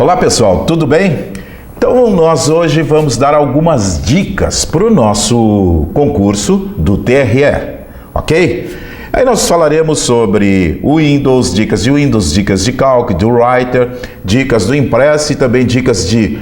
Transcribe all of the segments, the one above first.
Olá pessoal, tudo bem? Então nós hoje vamos dar algumas dicas para o nosso concurso do TRE, ok? Aí nós falaremos sobre o Windows, dicas de Calc, do Writer, dicas do Impress e também dicas de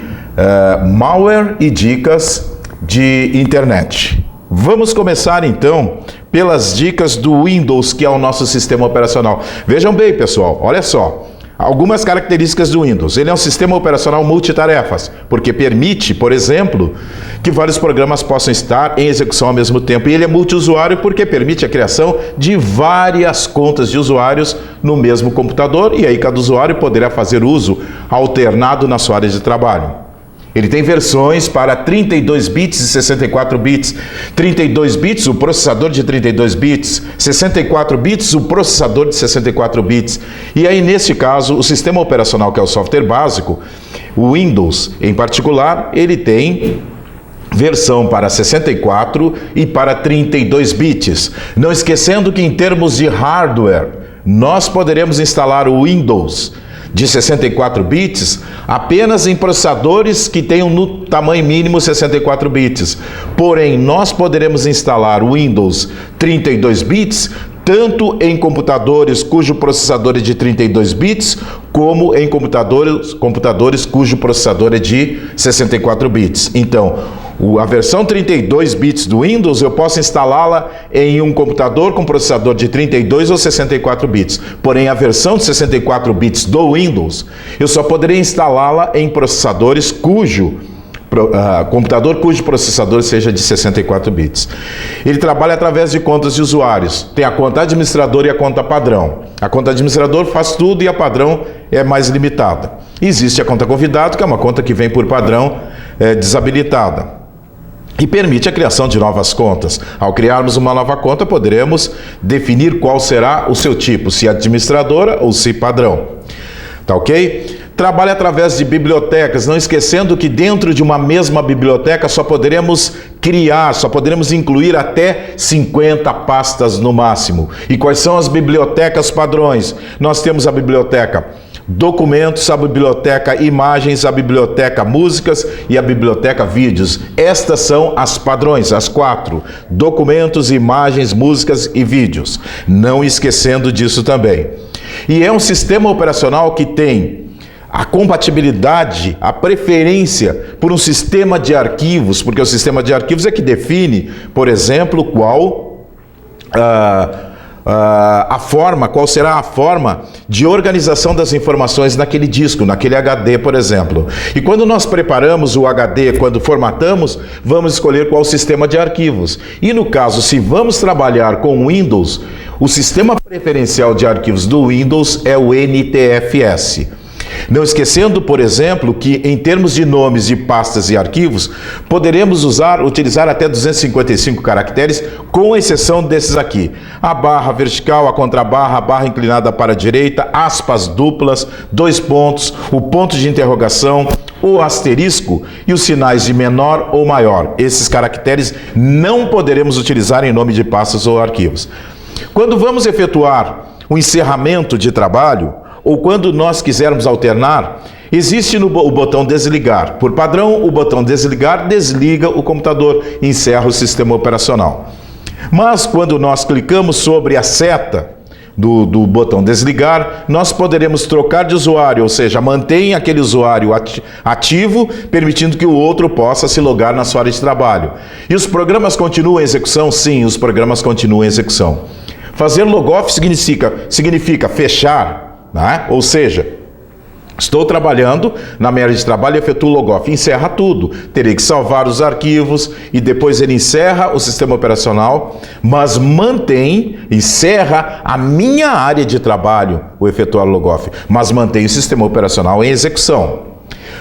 malware e dicas de internet. Vamos começar então pelas dicas do Windows, que é o nosso sistema operacional. Vejam bem pessoal, olha só. Algumas características do Windows. Ele é um sistema operacional multitarefas, porque permite, por exemplo, que vários programas possam estar em execução ao mesmo tempo. E ele é multiusuário porque permite a criação de várias contas de usuários no mesmo computador, e aí cada usuário poderá fazer uso alternado na sua área de trabalho. Ele tem versões para 32 bits e 64 bits. 32 bits, o processador de 32 bits. 64 bits, o processador de 64 bits. E aí, nesse caso, o sistema operacional, que é o software básico, o Windows em particular, ele tem versão para 64 e para 32 bits. Não esquecendo que, em termos de hardware, nós poderemos instalar o Windows de 64 bits apenas em processadores que tenham no tamanho mínimo 64 bits. Porém, nós poderemos instalar o Windows 32 bits tanto em computadores cujo processador é de 32 bits, como em computadores cujo processador é de 64 bits. Então, a versão 32 bits do Windows, eu posso instalá-la em um computador com processador de 32 ou 64 bits. Porém, a versão de 64 bits do Windows, eu só poderei instalá-la em processadores computador cujo processador seja de 64 bits. Ele trabalha através de contas de usuários. Tem a conta administrador e a conta padrão. A conta administrador faz tudo e a padrão é mais limitada. Existe a conta convidado, que é uma conta que vem por padrão desabilitada e permite a criação de novas contas. Ao criarmos uma nova conta, poderemos definir qual será o seu tipo, se administradora ou se padrão. Tá ok? Trabalha através de bibliotecas, não esquecendo que dentro de uma mesma biblioteca só poderemos incluir até 50 pastas no máximo. E quais são as bibliotecas padrões? Nós temos a biblioteca documentos, a biblioteca imagens, a biblioteca músicas e a biblioteca vídeos. Estas são as padrões, as 4: documentos, imagens, músicas e vídeos. Não esquecendo disso também. E é um sistema operacional que tem a compatibilidade, a preferência por um sistema de arquivos, porque o sistema de arquivos é que define, por exemplo, qual será a forma de organização das informações naquele disco, naquele HD, por exemplo. E quando nós preparamos o HD, quando formatamos, vamos escolher qual sistema de arquivos. E no caso, se vamos trabalhar com Windows, o sistema preferencial de arquivos do Windows é o NTFS. Não esquecendo, por exemplo, que em termos de nomes de pastas e arquivos, poderemos utilizar até 255 caracteres, com exceção desses aqui: a barra vertical, a contrabarra, a barra inclinada para a direita, aspas duplas, 2 pontos, o ponto de interrogação, o asterisco e os sinais de menor ou maior. Esses caracteres não poderemos utilizar em nome de pastas ou arquivos. Quando vamos efetuar o encerramento de trabalho, ou quando nós quisermos alternar, existe o botão desligar. Por padrão, o botão desligar desliga o computador e encerra o sistema operacional. Mas quando nós clicamos sobre a seta do botão desligar, nós poderemos trocar de usuário, ou seja, mantém aquele usuário ativo, permitindo que o outro possa se logar na sua área de trabalho. E os programas continuam em execução? Sim, os programas continuam em execução. Fazer logoff significa fechar, né? Ou seja, estou trabalhando na minha área de trabalho e efetuo logoff. Encerra tudo. Terei que salvar os arquivos e depois ele encerra o sistema operacional, mas encerra a minha área de trabalho, o efetuar logoff, mas mantém o sistema operacional em execução.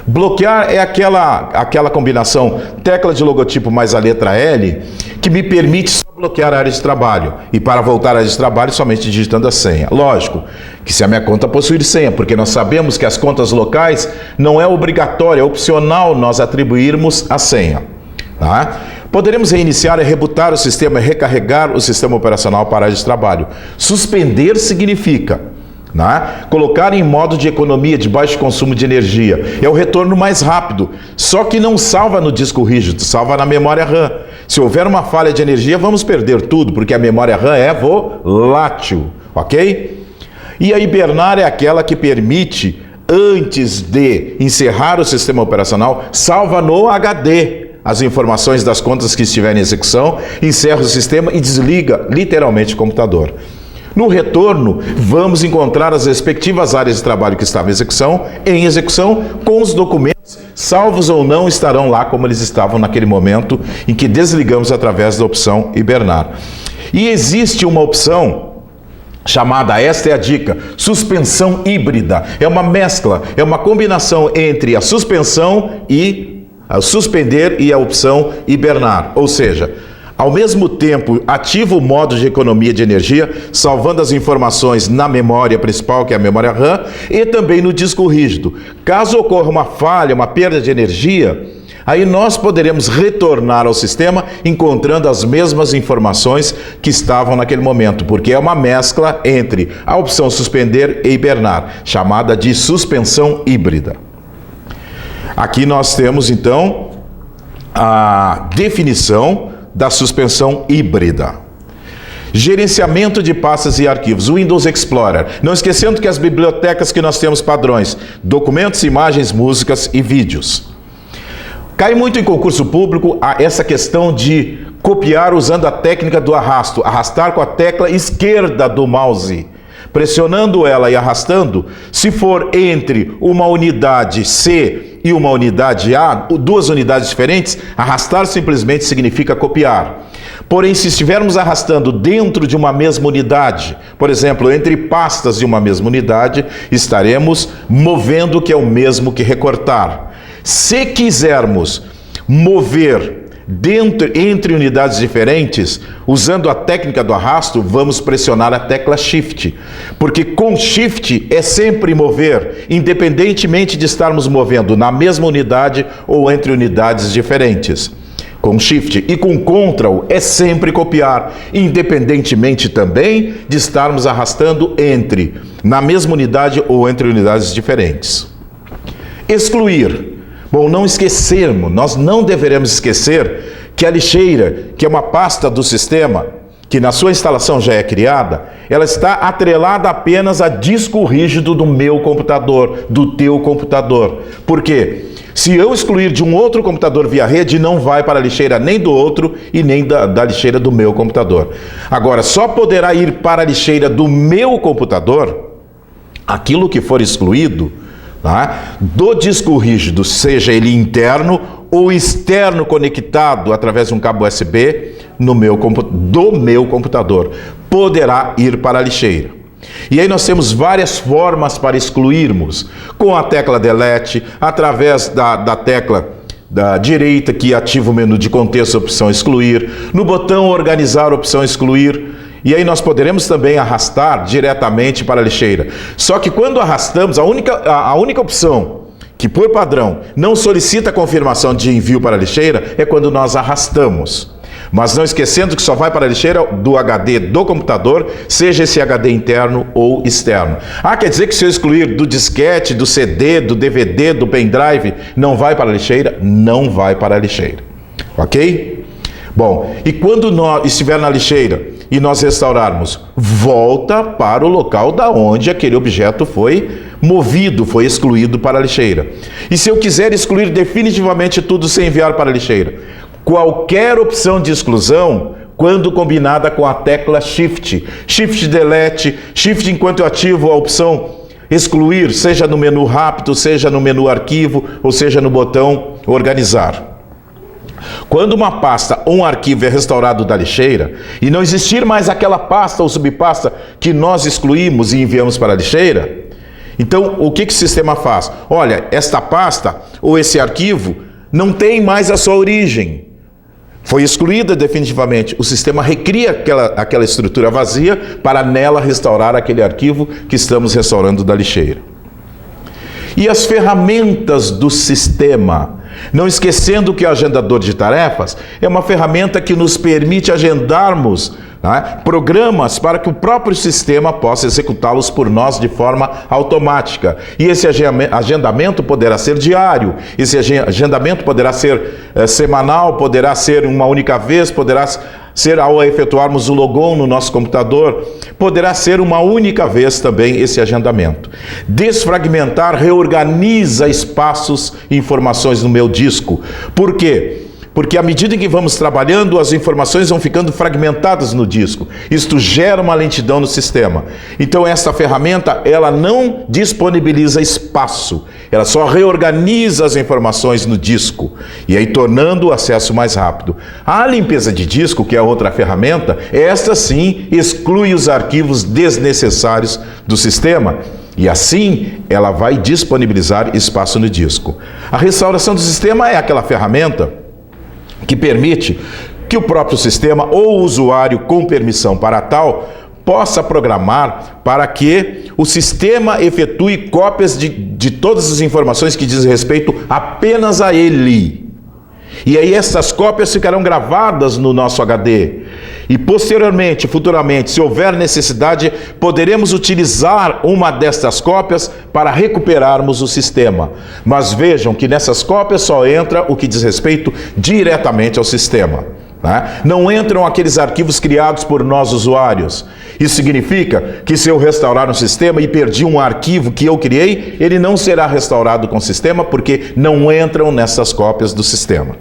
Bloquear é aquela combinação tecla de logotipo mais a letra L que me permite só bloquear a área de trabalho. E para voltar à área de trabalho, somente digitando a senha. Lógico que se a minha conta possuir senha, porque nós sabemos que as contas locais não é obrigatório, é opcional nós atribuirmos a senha. Tá? Poderemos reiniciar e rebootar o sistema e recarregar o sistema operacional para a área de trabalho. Suspender significa né? Colocar em modo de economia, de baixo consumo de energia. É o retorno mais rápido, só que não salva no disco rígido, salva na memória RAM. Se houver uma falha de energia, vamos perder tudo, porque a memória RAM é volátil, ok? E a hibernar é aquela que permite, antes de encerrar o sistema operacional, salva no HD as informações das contas que estiverem em execução, encerra o sistema e desliga literalmente o computador. No retorno, vamos encontrar as respectivas áreas de trabalho que estavam em execução, com os documentos, salvos ou não, estarão lá como eles estavam naquele momento em que desligamos através da opção hibernar. E existe uma opção chamada, esta é a dica, suspensão híbrida. É uma mescla, é uma combinação entre a suspensão e a suspender e a opção hibernar. Ou seja, ao mesmo tempo, ativa o modo de economia de energia, salvando as informações na memória principal, que é a memória RAM, e também no disco rígido. Caso ocorra uma falha, uma perda de energia, aí nós poderemos retornar ao sistema encontrando as mesmas informações que estavam naquele momento, porque é uma mescla entre a opção suspender e hibernar, chamada de suspensão híbrida. Aqui nós temos então a definição da suspensão híbrida. Gerenciamento de pastas e arquivos, Windows Explorer. Não esquecendo que as bibliotecas que nós temos padrões, documentos, imagens, músicas e vídeos. Cai muito em concurso público essa questão de copiar usando a técnica do arrasto, arrastar com a tecla esquerda do mouse. Pressionando ela e arrastando, se for entre uma unidade C e uma unidade A, duas unidades diferentes, arrastar simplesmente significa copiar. Porém, se estivermos arrastando dentro de uma mesma unidade, por exemplo, entre pastas de uma mesma unidade, estaremos movendo, que é o mesmo que recortar. Se quisermos mover entre unidades diferentes, usando a técnica do arrasto, vamos pressionar a tecla Shift, porque com Shift é sempre mover, independentemente de estarmos movendo na mesma unidade ou entre unidades diferentes. Com Shift e com Ctrl é sempre copiar, independentemente também de estarmos arrastando na mesma unidade ou entre unidades diferentes. Excluir. Bom, nós não deveremos esquecer que a lixeira, que é uma pasta do sistema, que na sua instalação já é criada, ela está atrelada apenas a disco rígido do meu computador, do teu computador. Por quê? Se eu excluir de um outro computador via rede, não vai para a lixeira nem do outro e nem da lixeira do meu computador. Agora, só poderá ir para a lixeira do meu computador aquilo que for excluído, tá, do disco rígido, seja ele interno ou externo conectado através de um cabo USB do meu computador, poderá ir para a lixeira. E aí nós temos várias formas para excluirmos, com a tecla Delete, através da tecla da direita que ativa o menu de contexto, opção excluir, no botão organizar, opção excluir. E aí nós poderemos também arrastar diretamente para a lixeira. Só que quando arrastamos, a única opção que por padrão não solicita confirmação de envio para a lixeira é quando nós arrastamos. Mas não esquecendo que só vai para a lixeira do HD do computador, seja esse HD interno ou externo. Quer dizer que se eu excluir do disquete, do CD, do DVD, do pendrive, não vai para a lixeira? Não vai para a lixeira. Ok? Bom, e quando nós estiver na lixeira e nós restaurarmos, volta para o local da onde aquele objeto foi movido, foi excluído para a lixeira. E se eu quiser excluir definitivamente tudo sem enviar para a lixeira, qualquer opção de exclusão, quando combinada com a tecla Shift, Shift Delete, Shift enquanto eu ativo a opção excluir, seja no menu rápido, seja no menu arquivo, ou seja no botão organizar. Quando uma pasta ou um arquivo é restaurado da lixeira e não existir mais aquela pasta ou subpasta que nós excluímos e enviamos para a lixeira, então o que o sistema faz? Olha, esta pasta ou esse arquivo não tem mais a sua origem. Foi excluída definitivamente. O sistema recria aquela estrutura vazia para nela restaurar aquele arquivo que estamos restaurando da lixeira. E as ferramentas do sistema. Não esquecendo que o agendador de tarefas é uma ferramenta que nos permite agendarmos né? Programas para que o próprio sistema possa executá-los por nós de forma automática. E esse agendamento poderá ser diário, esse agendamento poderá ser semanal, poderá ser uma única vez, poderá ser ao efetuarmos o logon no nosso computador, poderá ser uma única vez também esse agendamento. Desfragmentar reorganiza espaços e informações no meu disco. Por quê? Porque à medida em que vamos trabalhando, as informações vão ficando fragmentadas no disco. Isto gera uma lentidão no sistema. Então esta ferramenta, ela não disponibiliza espaço, ela só reorganiza as informações no disco, e aí tornando o acesso mais rápido. A limpeza de disco, que é outra ferramenta, esta sim exclui os arquivos desnecessários do sistema, e assim ela vai disponibilizar espaço no disco. A restauração do sistema é aquela ferramenta que permite que o próprio sistema ou o usuário com permissão para tal possa programar para que o sistema efetue cópias de todas as informações que dizem respeito apenas a ele. E aí essas cópias ficarão gravadas no nosso HD. E posteriormente, futuramente, se houver necessidade, poderemos utilizar uma destas cópias para recuperarmos o sistema. Mas vejam que nessas cópias só entra o que diz respeito diretamente ao sistema, né? Não entram aqueles arquivos criados por nós usuários. Isso significa que se eu restaurar um sistema e perdi um arquivo que eu criei, ele não será restaurado com o sistema porque não entram nessas cópias do sistema.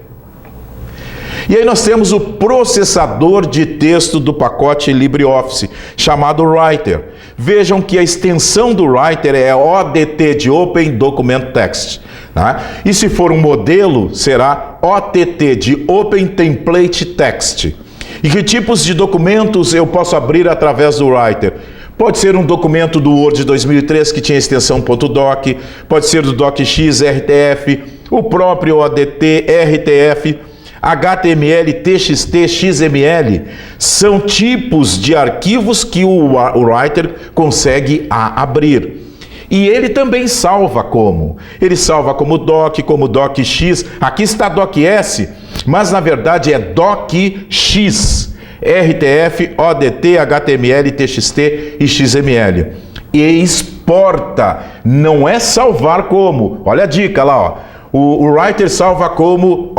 E aí nós temos o processador de texto do pacote LibreOffice, chamado Writer. Vejam que a extensão do Writer é ODT de Open Document Text, né? E se for um modelo, será OTT de Open Template Text. E que tipos de documentos eu posso abrir através do Writer? Pode ser um documento do Word 2003 que tinha extensão .doc, pode ser do DocX, RTF, o próprio ODT, RTF, HTML, TXT, XML, são tipos de arquivos que o Writer consegue abrir. E ele também salva como? Ele salva como doc, como docx, aqui está docx, mas na verdade é docx, RTF, ODT, HTML, TXT e XML. E exporta, não é salvar como, olha a dica lá, ó. O Writer salva como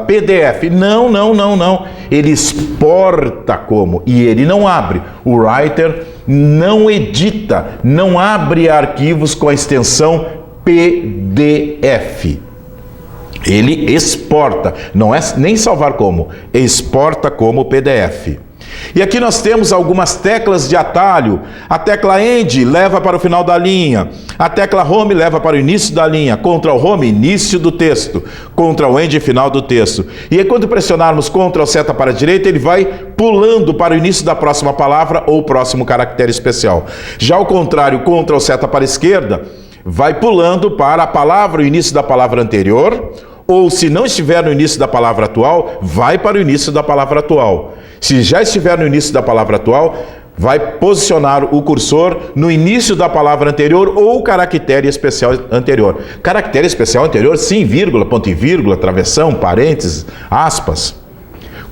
PDF. Não. Ele exporta como, e ele não abre. O Writer não edita, não abre arquivos com a extensão PDF. Ele exporta, não é nem salvar como, exporta como PDF. E aqui nós temos algumas teclas de atalho. A tecla End leva para o final da linha. A tecla Home leva para o início da linha. Ctrl Home, início do texto. Ctrl End, final do texto. E aí, quando pressionarmos Ctrl seta para a direita, ele vai pulando para o início da próxima palavra ou próximo caractere especial. Já ao contrário, Ctrl seta para a esquerda, vai pulando para a palavra, o início da palavra anterior, ou se não estiver no início da palavra atual, vai para o início da palavra atual. Se já estiver no início da palavra atual, vai posicionar o cursor no início da palavra anterior ou caractere especial anterior. Caractere especial anterior, sim, vírgula, ponto e vírgula, travessão, parênteses, aspas.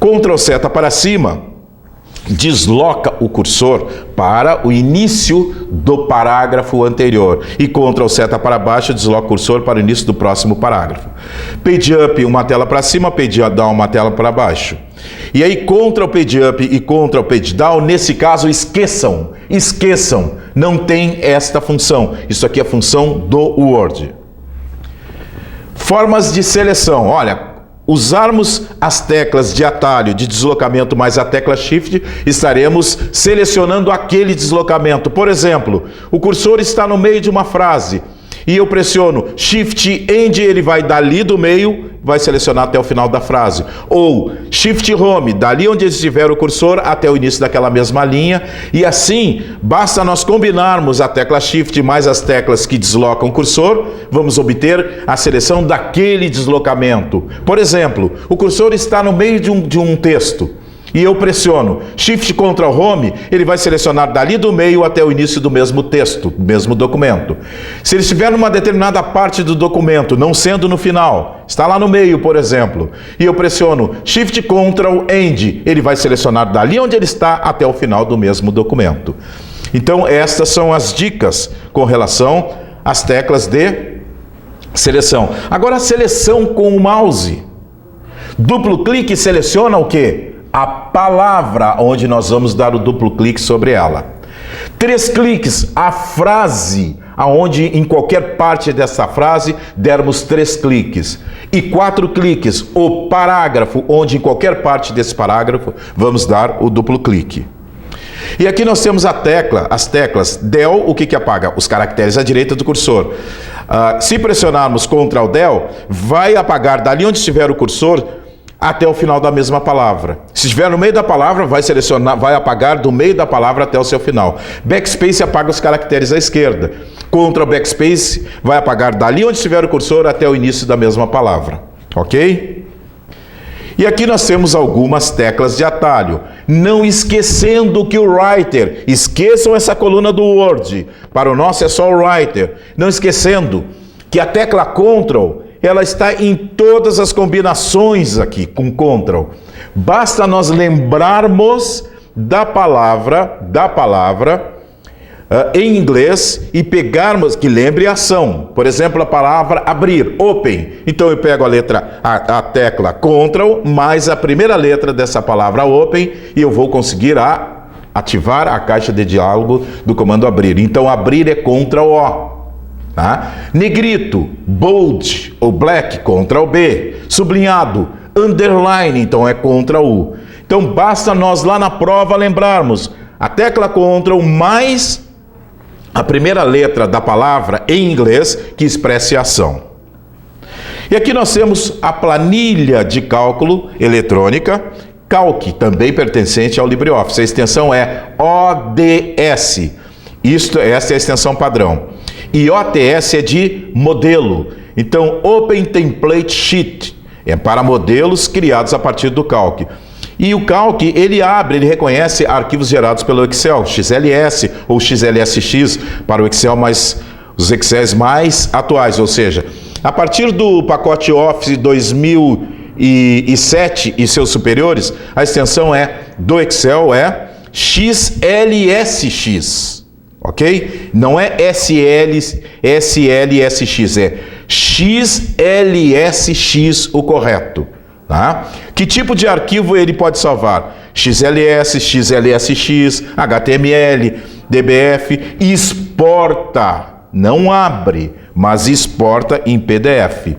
Ctrl seta para cima desloca o cursor para o início do parágrafo anterior. E Ctrl seta para baixo desloca o cursor para o início do próximo parágrafo. Page up, uma tela para cima, page down, uma tela para baixo. E aí Ctrl page up e Ctrl page down, nesse caso, esqueçam, não tem esta função. Isso aqui é a função do Word. Formas de seleção, olha, usarmos as teclas de atalho de deslocamento mais a tecla Shift, estaremos selecionando aquele deslocamento. Por exemplo, o cursor está no meio de uma frase e eu pressiono Shift End, ele vai dali do meio, vai selecionar até o final da frase. Ou Shift Home, dali onde estiver o cursor até o início daquela mesma linha. E assim, basta nós combinarmos a tecla Shift mais as teclas que deslocam o cursor, vamos obter a seleção daquele deslocamento. Por exemplo, o cursor está no meio de um texto. e eu pressiono Shift Ctrl Home, ele vai selecionar dali do meio até o início do mesmo texto, do mesmo documento. Se ele estiver numa determinada parte do documento, não sendo no final, está lá no meio, por exemplo, e eu pressiono Shift Ctrl End, ele vai selecionar dali onde ele está até o final do mesmo documento. Então, estas são as dicas com relação às teclas de seleção. Agora, a seleção com o mouse. Duplo clique seleciona o quê? A palavra onde nós vamos dar o duplo clique sobre ela. 3 cliques, a frase, aonde em qualquer parte dessa frase dermos 3 cliques. E 4 cliques, o parágrafo, onde em qualquer parte desse parágrafo vamos dar o duplo clique. E aqui nós temos as teclas Del, o que apaga? Os caracteres à direita do cursor. Se pressionarmos Ctrl Del, vai apagar dali onde estiver o cursor até o final da mesma palavra. Se estiver no meio da palavra, vai apagar do meio da palavra até o seu final. Backspace apaga os caracteres à esquerda. Ctrl Backspace vai apagar dali onde estiver o cursor até o início da mesma palavra. Ok? E aqui nós temos algumas teclas de atalho. Não esquecendo que o Writer, esqueçam essa coluna do Word, para o nosso é só o Writer. Não esquecendo que a tecla Ctrl, ela está em todas as combinações aqui com Ctrl. Basta nós lembrarmos da palavra em inglês e pegarmos, que lembre a ação. Por exemplo, a palavra abrir, open. Então eu pego a tecla Ctrl mais a primeira letra dessa palavra open e eu vou conseguir ativar a caixa de diálogo do comando abrir. Então abrir é Ctrl O. Tá? Negrito, bold ou black, Ctrl B. Sublinhado, underline, então é Ctrl U. Então basta nós lá na prova lembrarmos a tecla Ctrl mais a primeira letra da palavra em inglês que expresse a ação. E aqui nós temos a planilha de cálculo eletrônica, Calc, também pertencente ao LibreOffice. A extensão é ODS. Essa é a extensão padrão. E OTS é de modelo. Então, Open Template Sheet é para modelos criados a partir do Calc. E o Calc, ele reconhece arquivos gerados pelo Excel, XLS ou XLSX para o Excel, os Excels mais atuais, ou seja, a partir do pacote Office 2007 e seus superiores, a extensão do Excel é XLSX, ok? Não é SLSX, é XLSX o correto. Tá? Que tipo de arquivo ele pode salvar? XLS, XLSX, HTML, DBF, exporta, não abre, mas exporta em PDF.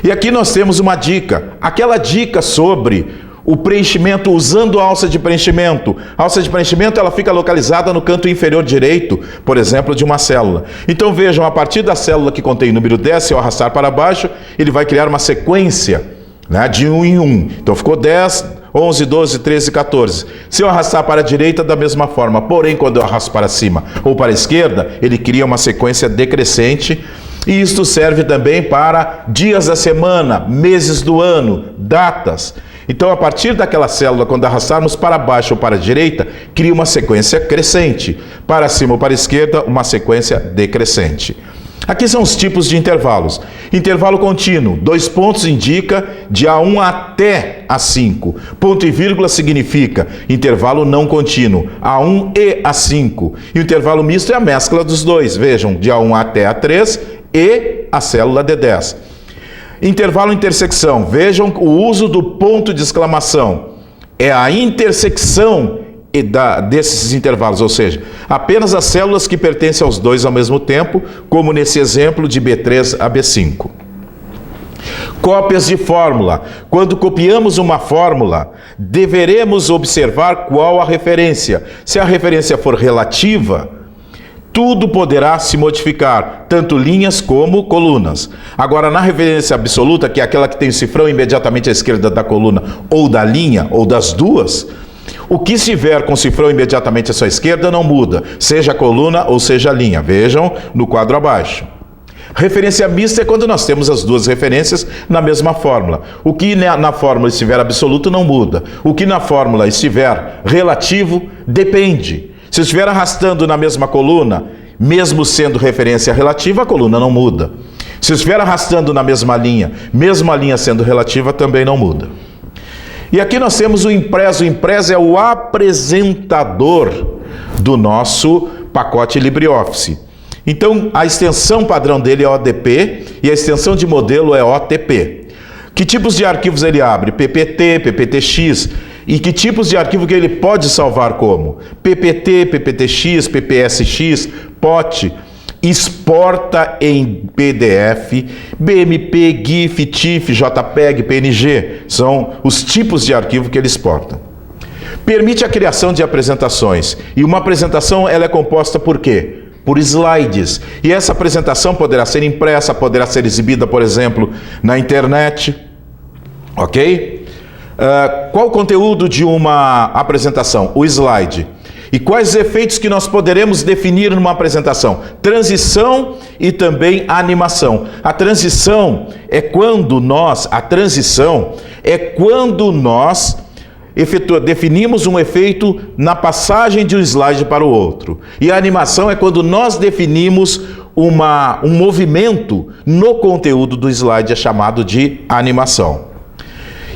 E aqui nós temos uma dica, aquela dica sobre o preenchimento usando a alça de preenchimento. A alça de preenchimento ela fica localizada no canto inferior direito, por exemplo, de uma célula. Então vejam, a partir da célula que contém o número 10, se eu arrastar para baixo, ele vai criar uma sequência, né, de 1 em 1. Então ficou 10, 11, 12, 13, 14. Se eu arrastar para a direita, da mesma forma. Porém, quando eu arrasto para cima ou para a esquerda, ele cria uma sequência decrescente. E isto serve também para dias da semana, meses do ano, datas. Então, a partir daquela célula, quando arrastarmos para baixo ou para a direita, cria uma sequência crescente. Para cima ou para a esquerda, uma sequência decrescente. Aqui são os tipos de intervalos. Intervalo contínuo, 2 pontos indica de A1 até A5. Ponto e vírgula significa intervalo não contínuo, A1 e A5. E o intervalo misto é a mescla dos dois. Vejam, de A1 até A3 e a célula D10. Intervalo intersecção, vejam o uso do ponto de exclamação. É a intersecção desses intervalos, ou seja, apenas as células que pertencem aos dois ao mesmo tempo, como nesse exemplo de B3 a B5. Cópias de fórmula. Quando copiamos uma fórmula, deveremos observar qual a referência. Se a referência for relativa, tudo poderá se modificar, tanto linhas como colunas. Agora, na referência absoluta, que é aquela que tem o cifrão imediatamente à esquerda da coluna ou da linha, ou das duas, o que estiver com o cifrão imediatamente à sua esquerda não muda, seja a coluna ou seja a linha. Vejam no quadro abaixo. Referência mista é quando nós temos as duas referências na mesma fórmula. O que na fórmula estiver absoluto não muda. O que na fórmula estiver relativo, depende. Se estiver arrastando na mesma coluna, mesmo sendo referência relativa, a coluna não muda. Se estiver arrastando na mesma linha, mesmo a linha sendo relativa, também não muda. E aqui nós temos o impress. O impress é o apresentador do nosso pacote LibreOffice. Então, a extensão padrão dele é ODP e a extensão de modelo é OTP. Que tipos de arquivos ele abre? PPT, PPTX. E que tipos de arquivo que ele pode salvar como? PPT, PPTX, PPSX, POT. Exporta em PDF, BMP, GIF, TIFF, JPEG, PNG. São os tipos de arquivo que ele exporta. Permite a criação de apresentações. E uma apresentação ela é composta por quê? Por slides. E essa apresentação poderá ser impressa, poderá ser exibida, por exemplo, na internet. Ok? Qual o conteúdo de uma apresentação? O slide. E quais efeitos que nós poderemos definir numa apresentação? Transição e também animação. A transição é quando nós definimos um efeito na passagem de um slide para o outro. E a animação é quando nós definimos um movimento no conteúdo do slide, é chamado de animação.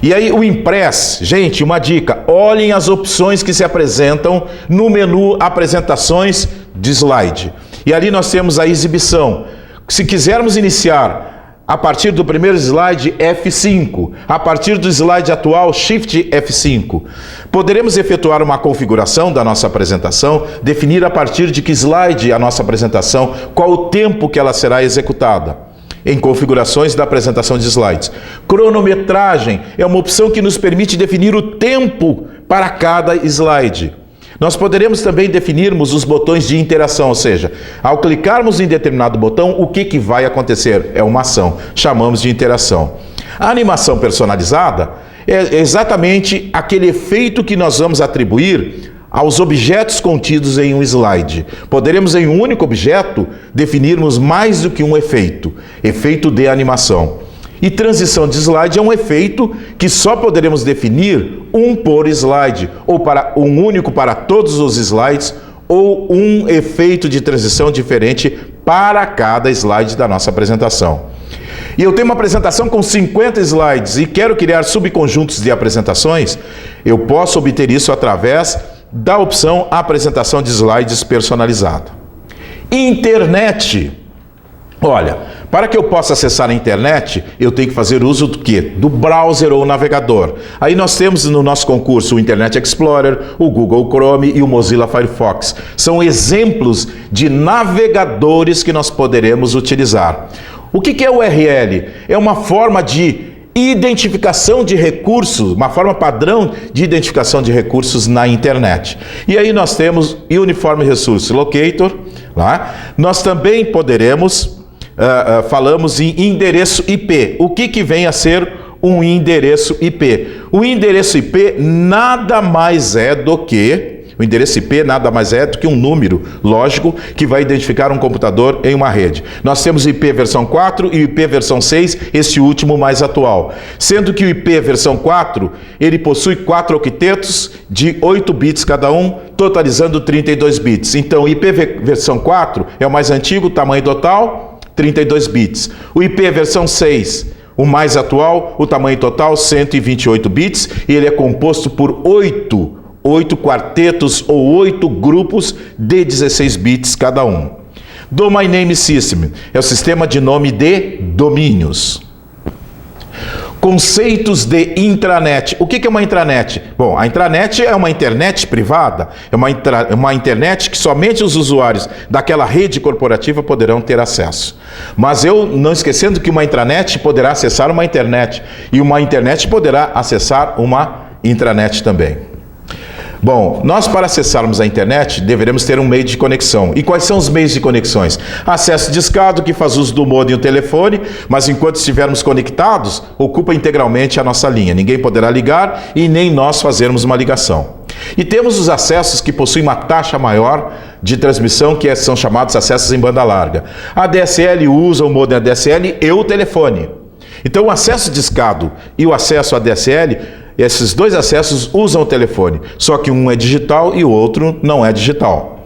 E aí o impress, gente, uma dica, olhem as opções que se apresentam no menu apresentações de slide. E ali nós temos a exibição. Se quisermos iniciar a partir do primeiro slide, F5. A partir do slide atual, Shift F5. Poderemos efetuar uma configuração da nossa apresentação, definir a partir de que slide a nossa apresentação, qual o tempo que ela será executada. Em configurações da apresentação de slides. Cronometragem é uma opção que nos permite definir o tempo para cada slide. Nós poderemos também definirmos os botões de interação, ou seja, ao clicarmos em determinado botão, o que vai acontecer? É uma ação, chamamos de interação. A animação personalizada é exatamente aquele efeito que nós vamos atribuir aos objetos contidos em um slide. Poderemos em um único objeto definirmos mais do que um efeito de animação. E transição de slide é um efeito que só poderemos definir um por slide, ou para um único para todos os slides, ou um efeito de transição diferente para cada slide da nossa apresentação. E eu tenho uma apresentação com 50 slides e quero criar subconjuntos de apresentações, eu posso obter isso através da opção apresentação de slides personalizada. Internet. Olha, para que eu possa acessar a internet, eu tenho que fazer uso do quê? Do browser ou navegador. Aí nós temos no nosso concurso o Internet Explorer, o Google Chrome e o Mozilla Firefox. São exemplos de navegadores que nós poderemos utilizar. O que é o URL? É uma forma de identificação de recursos, uma forma padrão de identificação de recursos na internet. E aí nós temos Uniform Resource Locator, lá. Nós também poderemos, falamos em endereço IP. O que vem a ser um endereço IP? O endereço IP nada mais é do que um número lógico que vai identificar um computador em uma rede. Nós temos IP versão 4 e IP versão 6, este último mais atual. Sendo que o IP versão 4, ele possui 4 octetos de 8 bits cada um, totalizando 32 bits. Então, o IP versão 4 é o mais antigo, tamanho total, 32 bits. O IP versão 6, o mais atual, o tamanho total, 128 bits, e ele é composto por 8 quartetos ou 8 grupos de 16 bits cada um. Domain Name System é o sistema de nome de domínios. Conceitos de intranet. O que é uma intranet? Bom, a intranet é uma internet privada, é uma internet que somente os usuários daquela rede corporativa poderão ter acesso. Mas eu não esquecendo que uma intranet poderá acessar uma internet e uma internet poderá acessar uma intranet também. Bom, nós para acessarmos a internet deveremos ter um meio de conexão. E quais são os meios de conexões? Acesso discado, que faz uso do modem e o telefone, mas enquanto estivermos conectados, ocupa integralmente a nossa linha. Ninguém poderá ligar e nem nós fazermos uma ligação. E temos os acessos que possuem uma taxa maior de transmissão, que são chamados acessos em banda larga. A ADSL usa o modem ADSL e o telefone. Então o acesso discado e o acesso ADSL, esses dois acessos usam o telefone, só que um é digital e o outro não é digital.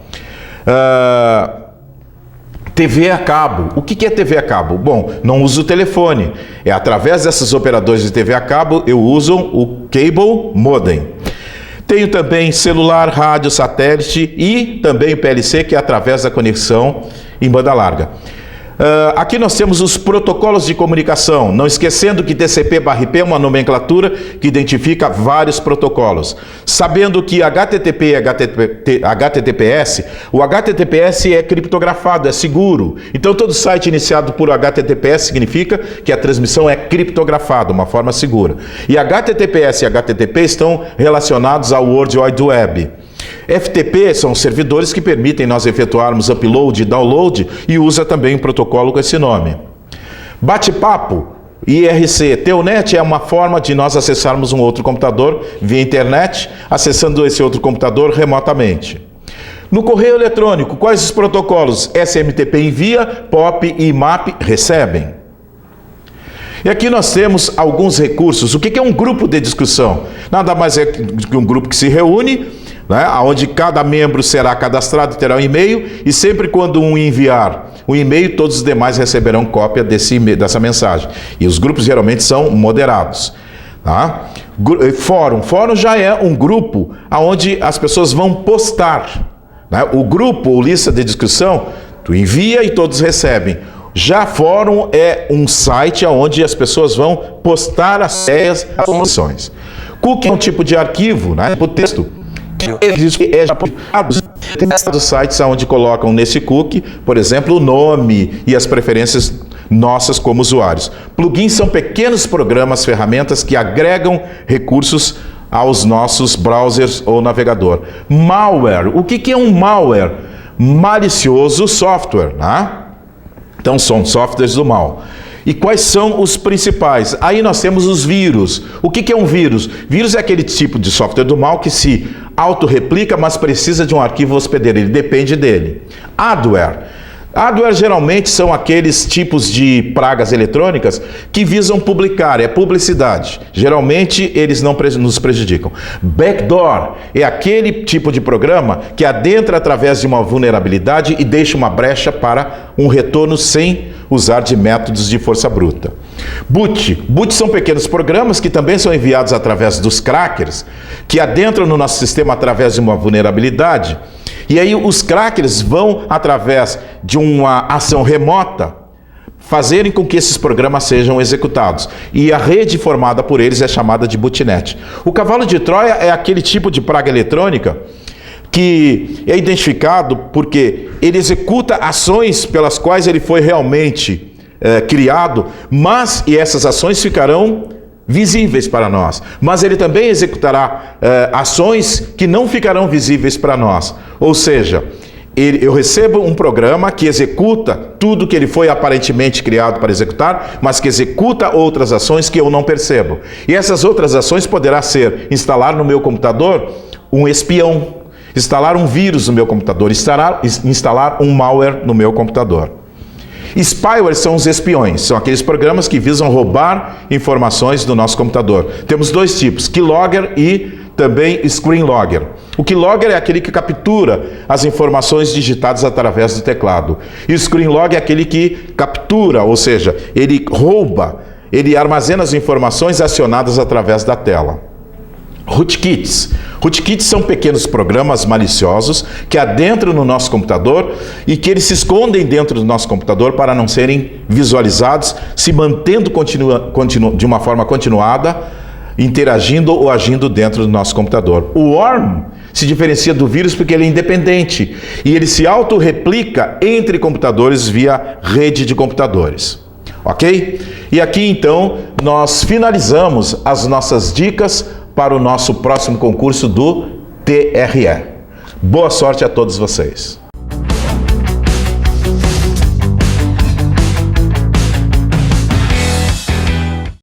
TV a cabo. O que é TV a cabo? Bom, não uso o telefone. É através dessas operadoras de TV a cabo eu uso o cable modem. Tenho também celular, rádio, satélite e também o PLC, que é através da conexão em banda larga. Aqui nós temos os protocolos de comunicação, não esquecendo que TCP/IP é uma nomenclatura que identifica vários protocolos. Sabendo que HTTP e HTTPS, o HTTPS é criptografado, é seguro. Então todo site iniciado por HTTPS significa que a transmissão é criptografada, uma forma segura. E HTTPS e HTTP estão relacionados ao World Wide Web. FTP são servidores que permitem nós efetuarmos upload e download e usa também um protocolo com esse nome. Bate-papo, IRC. Telnet é uma forma de nós acessarmos um outro computador via internet, acessando esse outro computador remotamente. No correio eletrônico, quais os protocolos? SMTP envia, POP e IMAP recebem. E aqui nós temos alguns recursos. O que é um grupo de discussão? Nada mais é que um grupo que se reúne, onde cada membro será cadastrado, terá um e-mail, e sempre quando um enviar o e-mail, todos os demais receberão cópia dessa mensagem. E os grupos geralmente são moderados. Tá? Fórum. Fórum já é um grupo onde as pessoas vão postar. O grupo ou lista de discussão, tu envia e todos recebem. Já fórum é um site onde as pessoas vão postar as ideias, as soluções. Cookie é um tipo de arquivo, o texto. Tem sites onde colocam nesse cookie, por exemplo, o nome e as preferências nossas como usuários. Plugins são pequenos programas, ferramentas que agregam recursos aos nossos browsers ou navegador. Malware. O que é um malware? Malicioso software, Então são softwares do mal. E quais são os principais? Aí nós temos os vírus. O que é um vírus? Vírus é aquele tipo de software do mal que se autorreplica, mas precisa de um arquivo hospedeiro, ele depende dele. Adware. Adware geralmente são aqueles tipos de pragas eletrônicas que visam publicar, é publicidade. Geralmente eles não nos prejudicam. Backdoor é aquele tipo de programa que adentra através de uma vulnerabilidade e deixa uma brecha para um retorno sem usar de métodos de força bruta. Boot. Boot são pequenos programas que também são enviados através dos crackers, que adentram no nosso sistema através de uma vulnerabilidade. E aí os crackers vão, através de uma ação remota, fazerem com que esses programas sejam executados. E a rede formada por eles é chamada de bootnet. O cavalo de Troia é aquele tipo de praga eletrônica que é identificado porque ele executa ações pelas quais ele foi realmente criado, e essas ações ficarão visíveis para nós, mas ele também executará ações que não ficarão visíveis para nós. Ou seja, eu recebo um programa que executa tudo que ele foi aparentemente criado para executar, mas que executa outras ações que eu não percebo. E essas outras ações poderá ser instalar no meu computador um espião, instalar um vírus no meu computador, instalar um malware no meu computador. Spyware são os espiões, são aqueles programas que visam roubar informações do nosso computador. Temos dois tipos, keylogger e também screenlogger. O keylogger é aquele que captura as informações digitadas através do teclado. E o screenlogger é aquele que captura, ou seja, ele rouba, ele armazena as informações acionadas através da tela. Rootkits. Rootkits são pequenos programas maliciosos que adentram no nosso computador e que eles se escondem dentro do nosso computador para não serem visualizados, se mantendo de uma forma continuada, interagindo ou agindo dentro do nosso computador. O worm se diferencia do vírus porque ele é independente e ele se autorreplica entre computadores via rede de computadores. Ok? E aqui então nós finalizamos as nossas dicas para o nosso próximo concurso do TRE. Boa sorte a todos vocês!